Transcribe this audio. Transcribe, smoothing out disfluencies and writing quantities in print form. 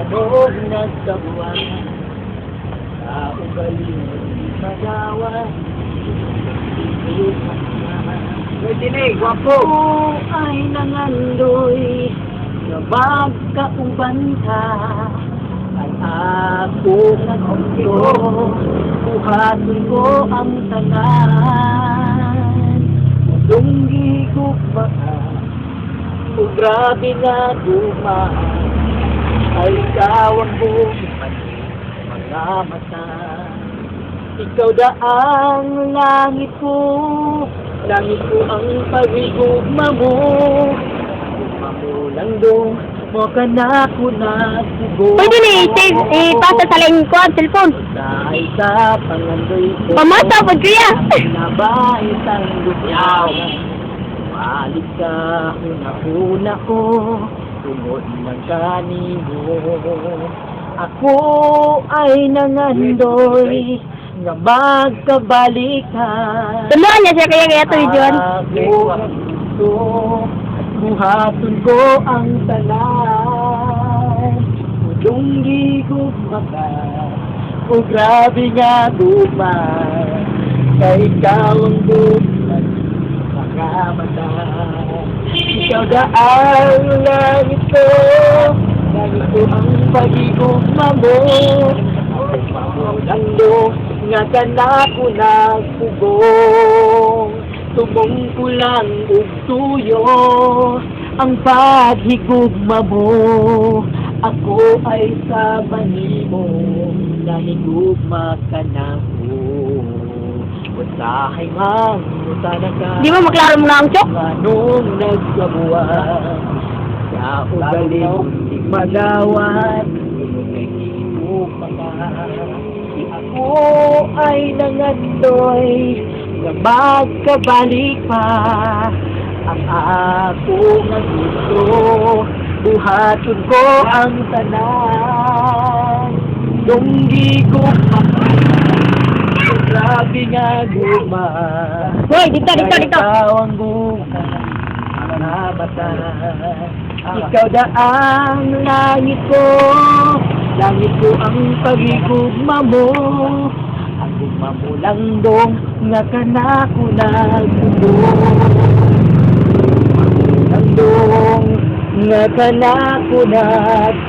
Anong nagkabuan sa ugaling magawa? Wapo ay nangandoy na magkaubanta. Ang akong nagpunto, buhaton ko ang tanan. Dunggi ko ba o grabe na dumaan, ay ikaw ang bumalik mga mata. Ikaw daang langit ko ang pag-igugma mo. Mamulandong mo ka na ko na subo. Pwede na ipasa sa lain ko ang cellphone. Dahil sa pangandoy ko, Pamasa po kuya. nabait ang gugyaw. Balik ka una-una ko, tungod man kanino. Ako ay nangandoy nga magkabalikan. Tuluan niya siya kaya ito yun. Ako buhaton ko ang tanan. Dunggi ko maka, o grabe nga duman. Kaya ikaw ang buman, mga mata. Ikaw daang langit ko ang pag-igugma mo. Mamulando nga ka na ko nagsugong. Tubong ko lang ug tuyo ang paghigugma mo. Ako ay sa banimo, nahigugma ka na ko. Usahay man, usana ka. Di ba maklaro mo na ang chok? Anong nagkabuan sa ugaling di magawat. Ako ay nangandoy na magkabalik pa. Ang ako nga gusto, buhaton ko ang tanan. Dunggi ko grabe nga guma. Hoy, dito. Ikaw ang guma, mga mata. Ikaw daang langit ko ang pag-igugma mo. Ang gugma mo lang dong nga kanako nagtulong. Lang dong nga kanako nagtulong.